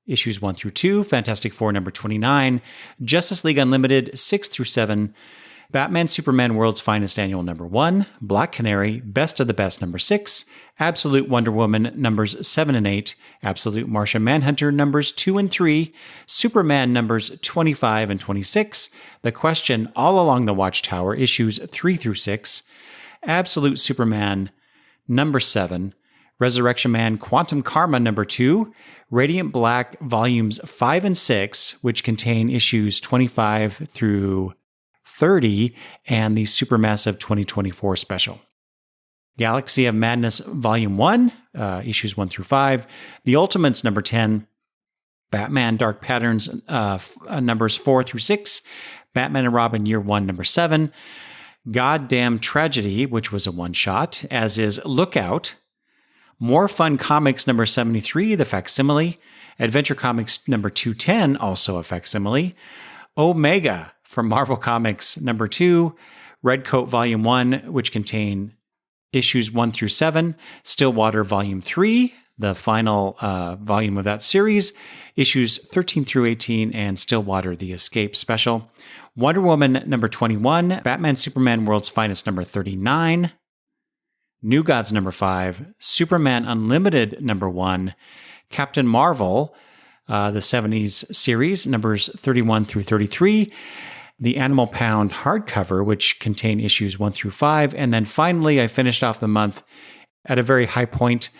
issues 1 through 2, Fantastic Four number 29, Justice League Unlimited 6 through 7, Batman Superman World's Finest Annual number 1, Black Canary Best of the Best number 6, Absolute Wonder Woman numbers 7 and 8, Absolute Martian Manhunter numbers 2 and 3, Superman numbers 25 and 26, The Question All Along the Watchtower issues 3 through 6, Absolute Superman number 7, Resurrection Man Quantum Karma number 2, Radiant Black volumes 5 and 6, which contain issues 25 through 30, and the Supermassive 2024 special. Galaxy of Madness Volume 1, issues 1 through 5, The Ultimates number 10, Batman Dark Patterns numbers 4 through 6, Batman and Robin Year 1 number 7, Goddamn Tragedy, which was a one-shot, as is Lookout, More Fun Comics number 73, the facsimile, Adventure Comics number 210, also a facsimile, Omega from Marvel Comics number 2, Redcoat Volume 1, which contain issues 1 through 7, Stillwater Volume 3, the final volume of that series, issues 13 through 18, and Stillwater The Escape Special, Wonder Woman number 21, Batman Superman World's Finest number 39, New Gods number 5, Superman Unlimited number 1, Captain Marvel, the 70s series, numbers 31 through 33, the Animal Pound hardcover, which contain issues 1 through 5. And then finally, I finished off the month at a very high point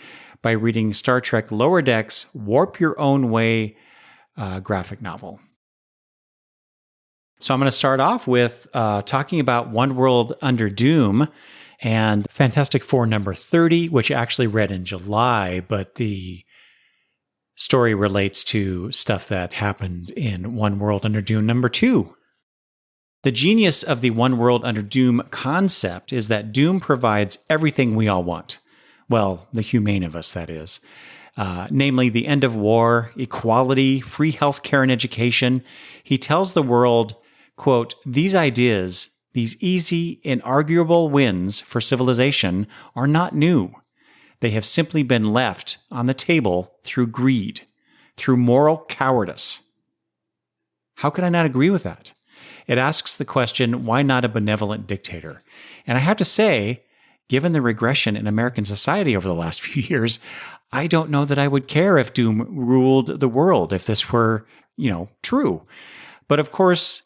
by reading Star Trek Lower Decks Warp Your Own Way graphic novel. So I'm going to start off with talking about One World Under Doom and Fantastic Four number 30, which I actually read in July, but the story relates to stuff that happened in One World Under Doom number 2. The genius of the One World Under Doom concept is that Doom provides everything we all want. Well, the humane of us, that is. Namely, the end of war, equality, free healthcare and education. He tells the world, quote, "These ideas, these easy, inarguable wins for civilization are not new. They have simply been left on the table through greed, through moral cowardice." How could I not agree with that? It asks the question, why not a benevolent dictator? And I have to say, given the regression in American society over the last few years, I don't know that I would care if Doom ruled the world, if this were, true. But of course,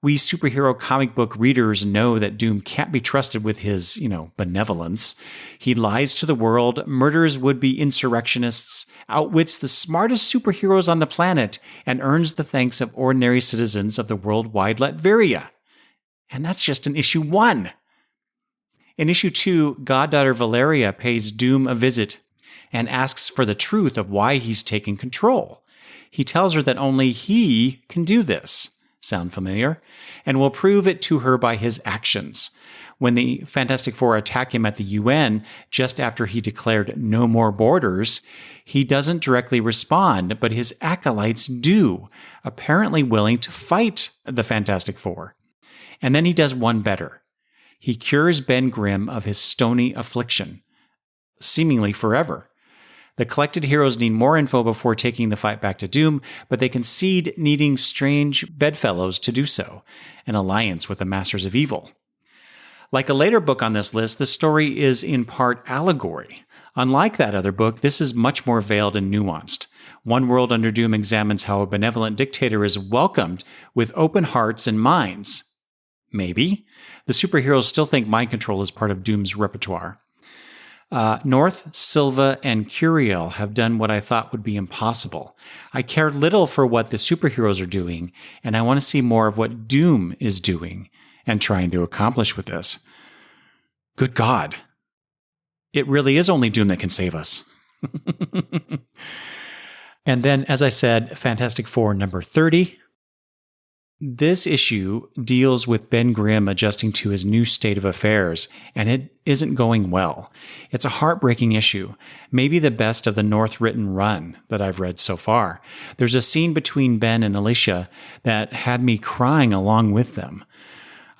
we superhero comic book readers know that Doom can't be trusted with his, benevolence. He lies to the world, murders would-be insurrectionists, outwits the smartest superheroes on the planet, and earns the thanks of ordinary citizens of the worldwide Latveria. And that's just in issue 1. In issue 2, goddaughter Valeria pays Doom a visit and asks for the truth of why he's taking control. He tells her that only he can do this. Sound familiar? And will prove it to her by his actions. When the Fantastic Four attack him at the UN just after he declared no more borders, he doesn't directly respond, but his acolytes do, apparently willing to fight the Fantastic Four. And then he does one better. He cures Ben Grimm of his stony affliction, seemingly forever. The collected heroes need more info before taking the fight back to Doom, but they concede needing strange bedfellows to do so, an alliance with the Masters of Evil. Like a later book on this list, the story is in part allegory. Unlike that other book, this is much more veiled and nuanced. One World Under Doom examines how a benevolent dictator is welcomed with open hearts and minds. Maybe. The superheroes still think mind control is part of Doom's repertoire. North, Silva, and Curiel have done what I thought would be impossible. I care little for what the superheroes are doing, and I want to see more of what Doom is doing and trying to accomplish with this. Good God. It really is only Doom that can save us. And then, as I said, Fantastic Four number 30. This issue deals with Ben Grimm adjusting to his new state of affairs, and it isn't going well. It's a heartbreaking issue, maybe the best of the North written run that I've read so far. There's a scene between Ben and Alicia that had me crying along with them.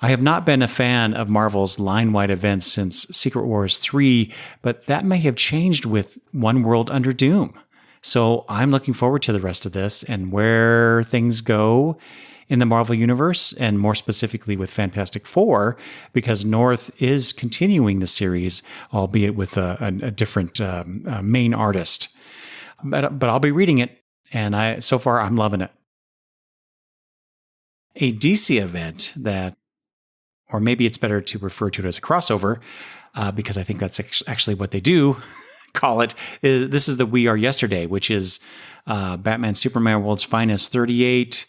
I have not been a fan of Marvel's line-wide events since Secret Wars 3, but that may have changed with One World Under Doom. So I'm looking forward to the rest of this and where things go in the Marvel Universe, and more specifically with Fantastic Four, because North is continuing the series, albeit with a different main artist. But I'll be reading it, and so far I'm loving it. A DC event that, or maybe it's better to refer to it as a crossover, because I think that's actually what they do call it. This is the We Are Yesterday, which is Batman Superman World's Finest 38,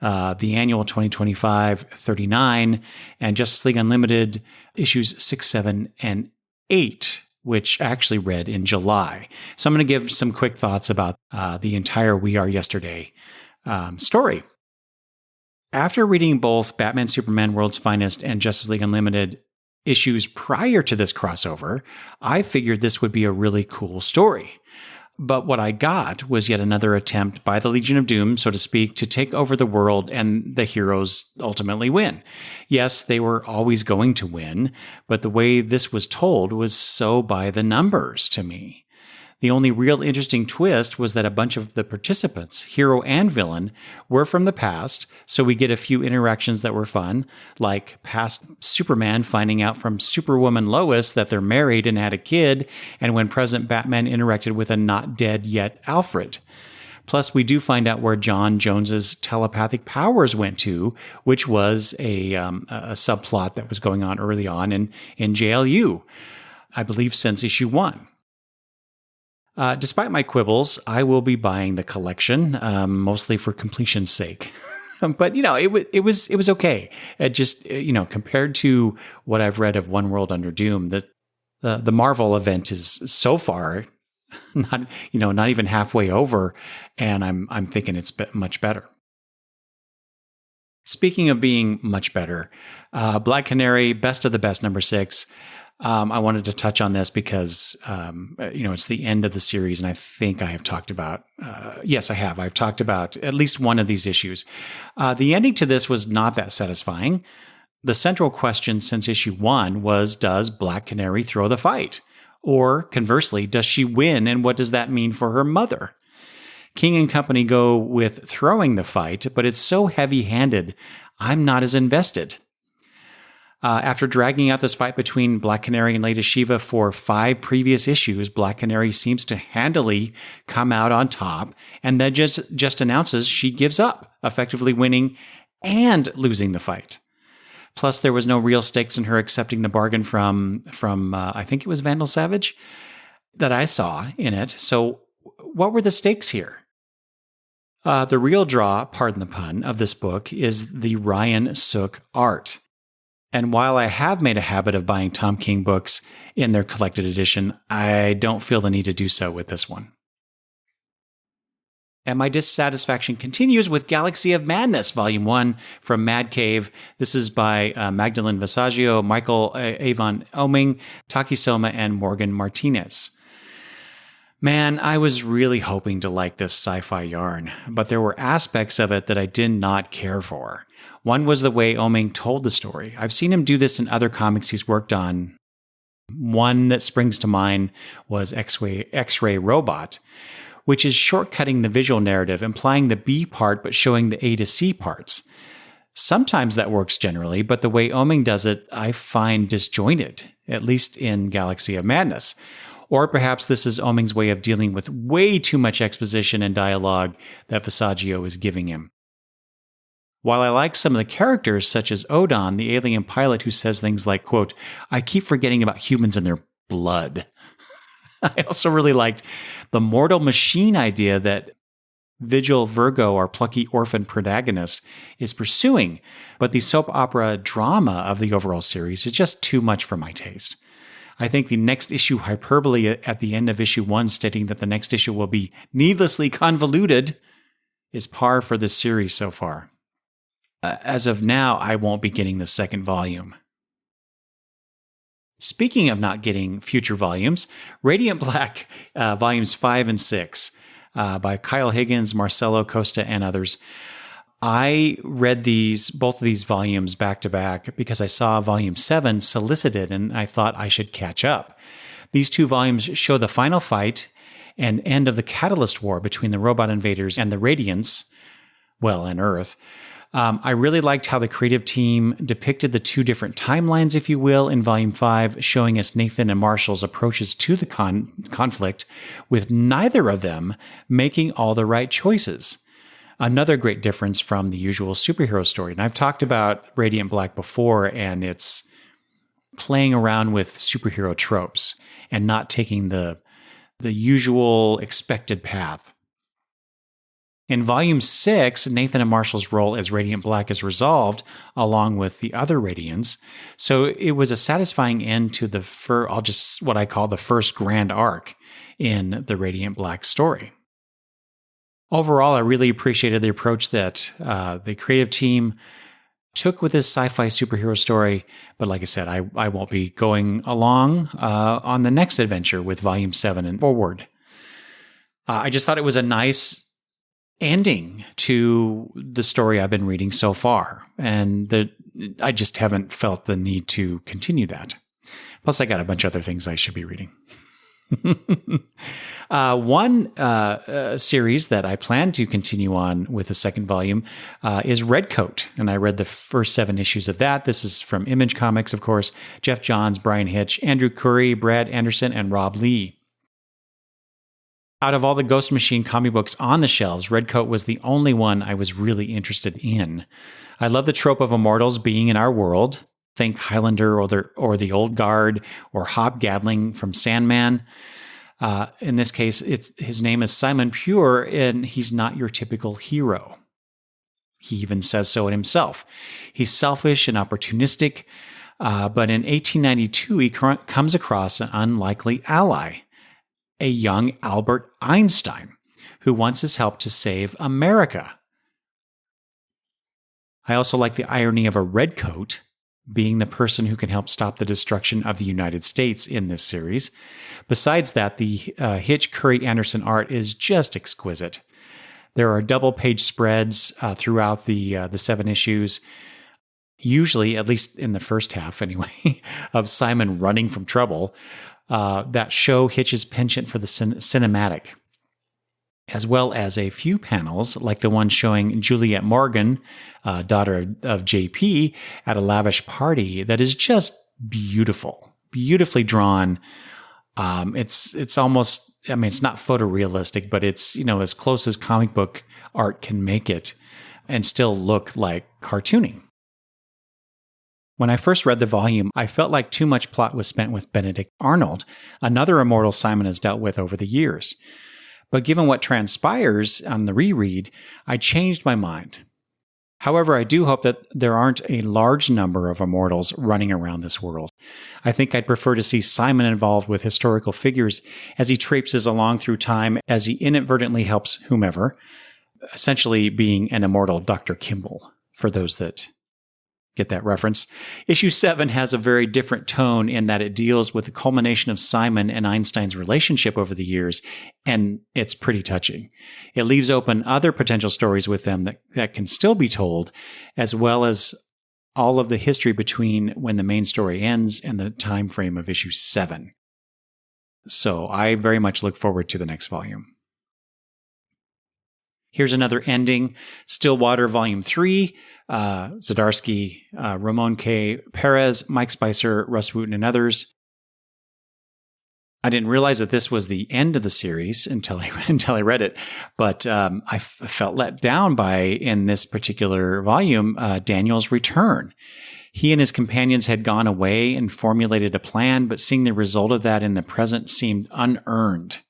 the annual 2025 39, and Justice League Unlimited issues 6, 7, and 8, which actually read in July. So I'm going to give some quick thoughts about the entire We Are Yesterday story. After reading both Batman Superman World's Finest and Justice League Unlimited issues prior to this crossover, I figured this would be a really cool story. But what I got was yet another attempt by the Legion of Doom, so to speak, to take over the world, and the heroes ultimately win. Yes, they were always going to win, but the way this was told was so by the numbers to me. The only real interesting twist was that a bunch of the participants, hero and villain, were from the past, so we get a few interactions that were fun, like past Superman finding out from Superwoman Lois that they're married and had a kid, and when present Batman interacted with a not dead yet Alfred. Plus, we do find out where John Jones's telepathic powers went to, which was a subplot that was going on early on in JLU, I believe since issue 1. Despite my quibbles, I will be buying the collection, mostly for completion's sake. But it was okay. It just compared to what I've read of One World Under Doom, the Marvel event is so far not even halfway over, and I'm thinking it's much better. Speaking of being much better, Black Canary, best of the best, number 6. I wanted to touch on this because, it's the end of the series, and I think I have talked about, yes, I have. I've talked about at least one of these issues. The ending to this was not that satisfying. The central question since issue 1 was, does Black Canary throw the fight? Or conversely, does she win, and what does that mean for her mother? King and company go with throwing the fight, but it's so heavy-handed, I'm not as invested. After dragging out this fight between Black Canary and Lady Shiva for 5 previous issues, Black Canary seems to handily come out on top, and then just announces she gives up, effectively winning and losing the fight. Plus, there was no real stakes in her accepting the bargain from I think it was Vandal Savage that I saw in it. So what were the stakes here? The real draw, pardon the pun, of this book is the Ryan Sook art. And while I have made a habit of buying Tom King books in their collected edition, I don't feel the need to do so with this one. And my dissatisfaction continues with Galaxy of Madness, Volume 1 from Mad Cave. This is by Magdalene Visaggio, Michael Avon Oeming, Taki Soma, and Morgan Martinez. Man, I was really hoping to like this sci-fi yarn, but there were aspects of it that I did not care for. One was the way Oeming told the story. I've seen him do this in other comics he's worked on. One that springs to mind was X-Ray Robot, which is shortcutting the visual narrative, implying the B part but showing the A to C parts. Sometimes that works generally, but the way Oeming does it, I find disjointed, at least in Galaxy of Madness. Or perhaps this is Oeming's way of dealing with way too much exposition and dialogue that Visaggio is giving him. While I like some of the characters, such as Odon, the alien pilot who says things like, quote, "I keep forgetting about humans and their blood." I also really liked the mortal machine idea that Vigil Virgo, our plucky orphan protagonist, is pursuing, but the soap opera drama of the overall series is just too much for my taste. I think the next issue hyperbole at the end of issue 1 stating that the next issue will be needlessly convoluted is par for this series so far. As of now, I won't be getting the second volume. Speaking of not getting future volumes, Radiant Black, volumes 5 and 6, by Kyle Higgins, Marcelo Costa, and others. I read both of these volumes back to back because I saw volume 7 solicited and I thought I should catch up. These 2 volumes show the final fight and end of the Catalyst War between the robot invaders and the Radiants, and Earth. I really liked how the creative team depicted the two different timelines, if you will, in Volume 5, showing us Nathan and Marshall's approaches to the conflict, with neither of them making all the right choices. Another great difference from the usual superhero story. And I've talked about Radiant Black before, and it's playing around with superhero tropes and not taking the usual expected path. In Volume 6, Nathan and Marshall's role as Radiant Black is resolved, along with the other Radiants. So it was a satisfying end to what I call the first grand arc in the Radiant Black story. Overall, I really appreciated the approach that the creative team took with this sci-fi superhero story. But like I said, I won't be going along on the next adventure with Volume 7 and forward. I just thought it was a nice ending to the story I've been reading so far. And I just haven't felt the need to continue that. Plus, I got a bunch of other things I should be reading. One series that I plan to continue on with the second volume is Redcoat, and I read the first 7 issues of that. This is from Image Comics, of course. Jeff Johns, Brian Hitch, Andrew Curry, Brad Anderson, and Rob Lee. Out of all the Ghost Machine comic books on the shelves, Redcoat was the only one I was really interested in. I love the trope of immortals being in our world. Think Highlander or the Old Guard or Hob Gadling from Sandman. In this case, his name is Simon Pure, and he's not your typical hero. He even says so in himself. He's selfish and opportunistic, but in 1892, he comes across an unlikely ally, a young Albert Einstein, who wants his help to save America. I also like the irony of a redcoat being the person who can help stop the destruction of the United States in this series. Besides that, the Hitch, Curry, Anderson art is just exquisite. There are double-page spreads throughout the 7 issues, usually, at least in the first half anyway, of Simon running from trouble, that show Hitch's penchant for the cinematic, as well as a few panels like the one showing Juliette Morgan, daughter of JP, at a lavish party that is just beautiful, beautifully drawn. It's almost, it's not photorealistic, but it's, as close as comic book art can make it and still look like cartooning. When I first read the volume, I felt like too much plot was spent with Benedict Arnold, another immortal Simon has dealt with over the years. But given what transpires on the reread, I changed my mind. However, I do hope that there aren't a large number of immortals running around this world. I think I'd prefer to see Simon involved with historical figures as he traipses along through time, as he inadvertently helps whomever, essentially being an immortal Dr. Kimball, for those that get that reference. Issue 7 has a very different tone in that it deals with the culmination of Simon and Einstein's relationship over the years, and it's pretty touching. It leaves open other potential stories with them that can still be told, as well as all of the history between when the main story ends and the time frame of issue 7. So I very much look forward to the next volume. Here's another ending. Stillwater, Volume 3. Zdarsky, Ramon K. Perez, Mike Spicer, Russ Wooten, and others. I didn't realize that this was the end of the series until I read it, but I felt let down in this particular volume, Daniel's return. He and his companions had gone away and formulated a plan, but seeing the result of that in the present seemed unearned.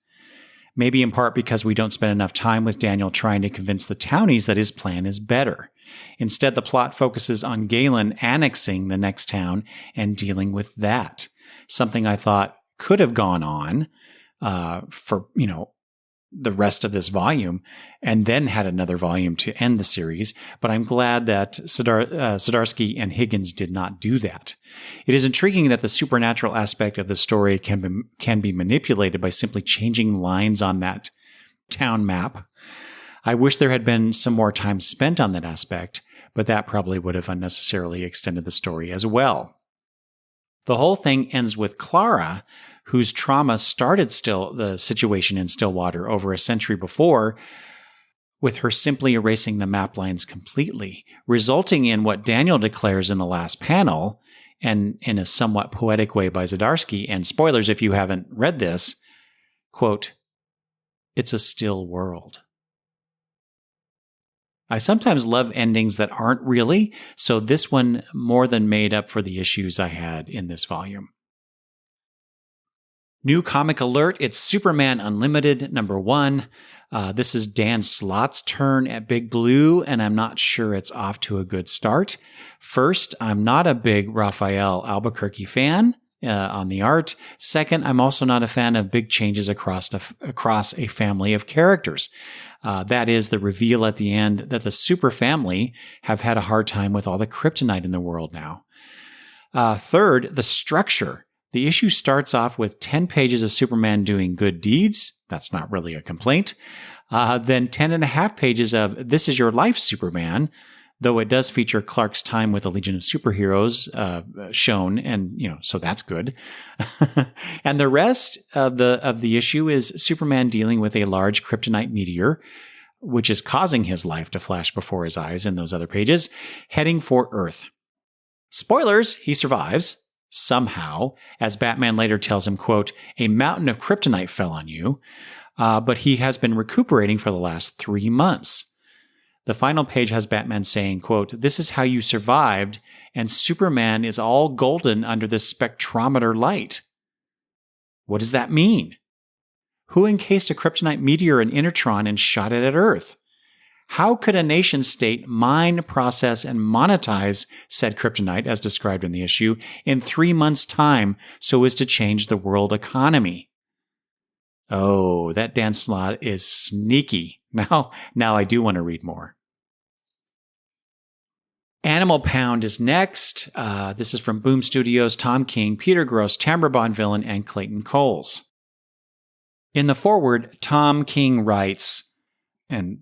Maybe in part because we don't spend enough time with Daniel trying to convince the townies that his plan is better. Instead, the plot focuses on Galen annexing the next town and dealing with that. Something I thought could have gone on for, the rest of this volume, and then had another volume to end the series. But I'm glad that Zdarsky and Higgins did not do that. It is intriguing that the supernatural aspect of the story can be manipulated by simply changing lines on that town map. I wish there had been some more time spent on that aspect, but that probably would have unnecessarily extended the story as well. The whole thing ends with Clara, whose trauma started the situation in Stillwater over a century before, with her simply erasing the map lines completely, resulting in what Daniel declares in the last panel, and in a somewhat poetic way by Zdarsky, and spoilers if you haven't read this, quote, "It's a still world." I sometimes love endings that aren't really, so this one more than made up for the issues I had in this volume. New comic alert, it's Superman Unlimited #1. This is Dan Slott's turn at Big Blue, and I'm not sure it's off to a good start. First, I'm not a big Raphael Albuquerque fan on the art. Second, I'm also not a fan of big changes across a family of characters. That is the reveal at the end that the super family have had a hard time with all the kryptonite in the world now. Third, the structure. The issue starts off with 10 pages of Superman doing good deeds. That's not really a complaint. Then 10 and a half pages of This Is Your Life, Superman, though it does feature Clark's time with the Legion of Superheroes shown, and so that's good. And the rest of the issue is Superman dealing with a large kryptonite meteor, which is causing his life to flash before his eyes in those other pages, heading for Earth. Spoilers, he survives. Somehow, as Batman later tells him, quote, "A mountain of kryptonite fell on you," but he has been recuperating for the last 3 months. The final page has Batman saying, quote, "This is how you survived, and Superman is all golden under this spectrometer light." What does that mean? Who encased a kryptonite meteor in Intertron and shot it at Earth? How could a nation state mine, process, and monetize said kryptonite, as described in the issue, in 3 months' time so as to change the world economy? Oh, that Dan Slott is sneaky. Now I do want to read more. Animal Pound is next. This is from Boom Studios, Tom King, Peter Gross, Tamara Bonvillain, and Clayton Coles. In the foreword, Tom King writes, and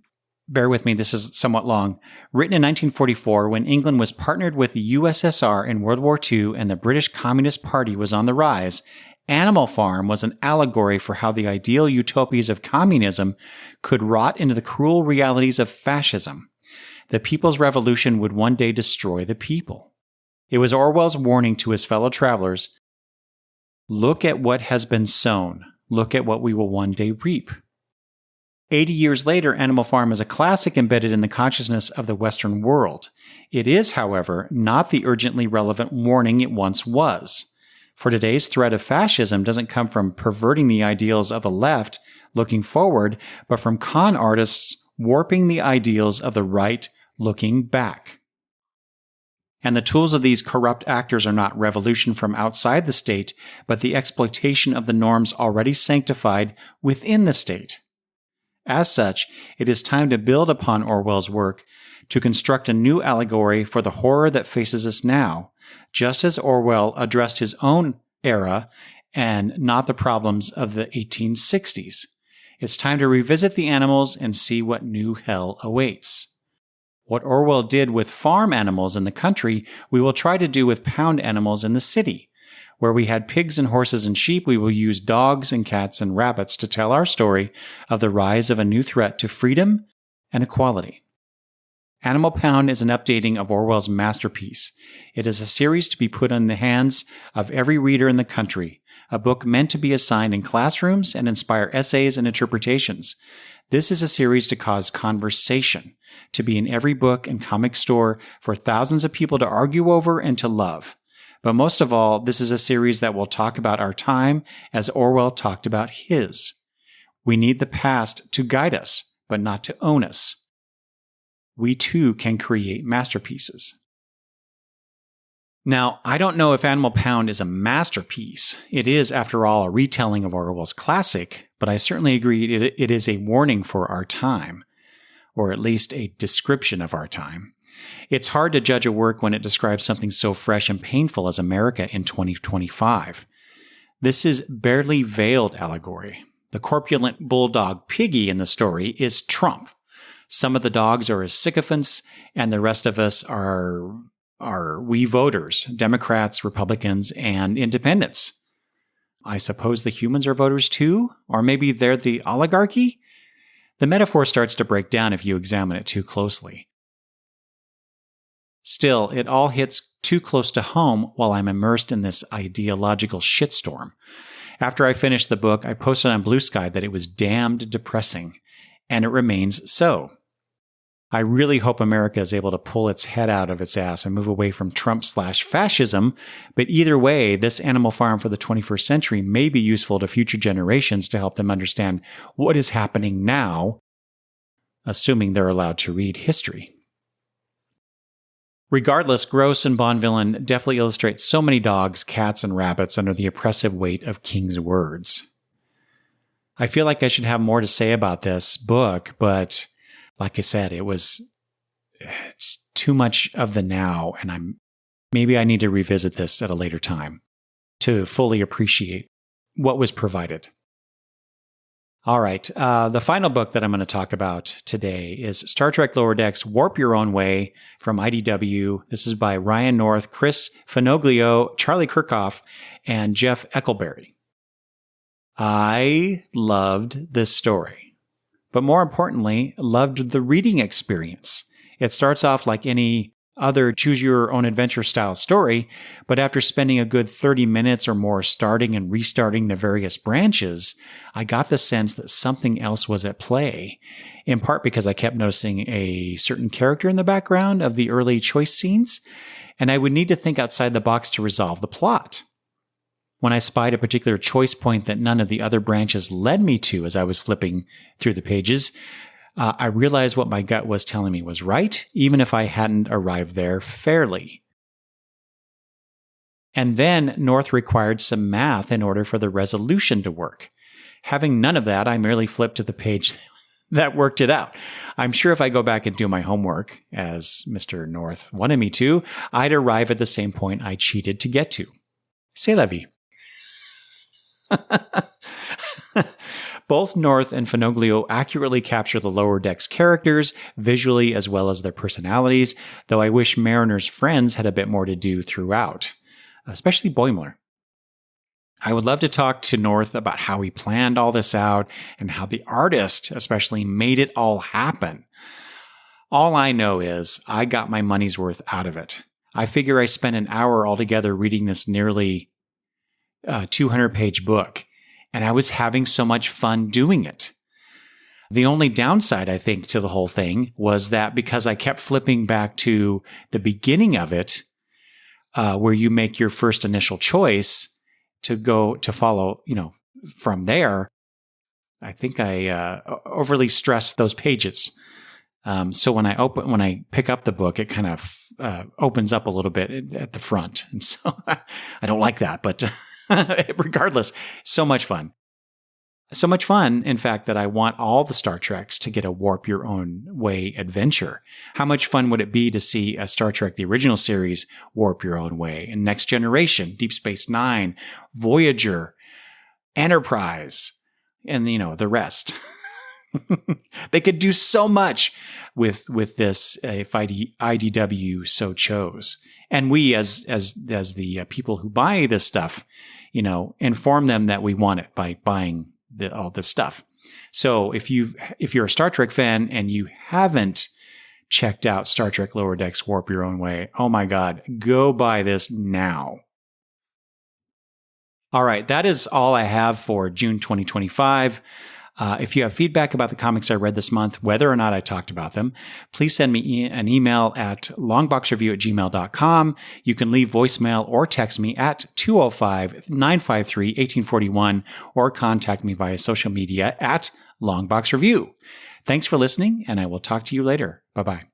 bear with me, this is somewhat long, written in 1944 when England was partnered with the USSR in World War II and the British Communist Party was on the rise, Animal Farm was an allegory for how the ideal utopias of communism could rot into the cruel realities of fascism. The People's Revolution would one day destroy the people. It was Orwell's warning to his fellow travelers, "Look at what has been sown. Look at what we will one day reap." 80 years later, Animal Farm is a classic embedded in the consciousness of the Western world. It is, however, not the urgently relevant warning it once was. For today's threat of fascism doesn't come from perverting the ideals of the left looking forward, but from con artists warping the ideals of the right looking back. And the tools of these corrupt actors are not revolution from outside the state, but the exploitation of the norms already sanctified within the state. As such, it is time to build upon Orwell's work to construct a new allegory for the horror that faces us now, just as Orwell addressed his own era and not the problems of the 1860s. It's time to revisit the animals and see what new hell awaits. What Orwell did with farm animals in the country, we will try to do with pound animals in the city. Where we had pigs and horses and sheep, we will use dogs and cats and rabbits to tell our story of the rise of a new threat to freedom and equality. Animal Pound is an updating of Orwell's masterpiece. It is a series to be put in the hands of every reader in the country, a book meant to be assigned in classrooms and inspire essays and interpretations. This is a series to cause conversation, to be in every book and comic store for thousands of people to argue over and to love. But most of all, this is a series that will talk about our time as Orwell talked about his. We need the past to guide us, but not to own us. We too can create masterpieces. Now, I don't know if Animal Pound is a masterpiece. It is, after all, a retelling of Orwell's classic, but I certainly agree it is a warning for our time, or at least a description of our time. It's hard to judge a work when it describes something so fresh and painful as America in 2025. This is barely veiled allegory. The corpulent bulldog Piggy in the story is Trump. Some of the dogs are his sycophants, and the rest of us are we voters, Democrats, Republicans, and independents. I suppose the humans are voters too? Or maybe they're the oligarchy? The metaphor starts to break down if you examine it too closely. Still, it all hits too close to home while I'm immersed in this ideological shitstorm. After I finished the book, I posted on Blue Sky that it was damned depressing, and it remains so. I really hope America is able to pull its head out of its ass and move away from Trump/fascism, but either way, this Animal Farm for the 21st century may be useful to future generations to help them understand what is happening now, assuming they're allowed to read history. Regardless, Gross and Bonvillain definitely illustrate so many dogs, cats, and rabbits under the oppressive weight of King's words. I feel like I should have more to say about this book, but like I said, it's too much of the now, and maybe I need to revisit this at a later time to fully appreciate what was provided. All right. The final book that I'm going to talk about today is Star Trek Lower Decks Warp Your Own Way from IDW. This is by Ryan North, Chris Finoglio, Charlie Kirchhoff, and Jeff Eckelberry. I loved this story, but more importantly, loved the reading experience. It starts off like any other choose-your-own-adventure style story, but after spending a good 30 minutes or more starting and restarting the various branches, I got the sense that something else was at play, in part because I kept noticing a certain character in the background of the early choice scenes, and I would need to think outside the box to resolve the plot. When I spied a particular choice point that none of the other branches led me to as I was flipping through the pages, I realized what my gut was telling me was right, even if I hadn't arrived there fairly. And then North required some math in order for the resolution to work. Having none of that, I merely flipped to the page that worked it out. I'm sure if I go back and do my homework, as Mr. North wanted me to, I'd arrive at the same point I cheated to get to. C'est la vie. Both North and Finoglio accurately capture the Lower Decks characters, visually as well as their personalities, though I wish Mariner's friends had a bit more to do throughout, especially Boimler. I would love to talk to North about how he planned all this out and how the artist especially made it all happen. All I know is I got my money's worth out of it. I figure I spent an hour altogether reading this nearly 200-page book, and I was having so much fun doing it. The only downside, I think, to the whole thing was that because I kept flipping back to the beginning of it, where you make your first initial choice to go to follow, from there, I think I overly stressed those pages. So when I pick up the book, it kind of opens up a little bit at the front, and so I don't like that, but. Regardless, so much fun. So much fun, in fact, that I want all the Star Treks to get a Warp Your Own Way adventure. How much fun would it be to see a Star Trek, the original series, Warp Your Own Way, and Next Generation, Deep Space Nine, Voyager, Enterprise, and, the rest. They could do so much with this if IDW so chose. And we, as the people who buy this stuff, inform them that we want it by buying all this stuff. So if you're a Star Trek fan and you haven't checked out Star Trek Lower Decks Warp Your Own Way, oh my God, go buy this now. All right, that is all I have for June 2025. If you have feedback about the comics I read this month, whether or not I talked about them, please send me an email at longboxreview@gmail.com. You can leave voicemail or text me at 205-953-1841 or contact me via social media at longboxreview. Thanks for listening, and I will talk to you later. Bye-bye.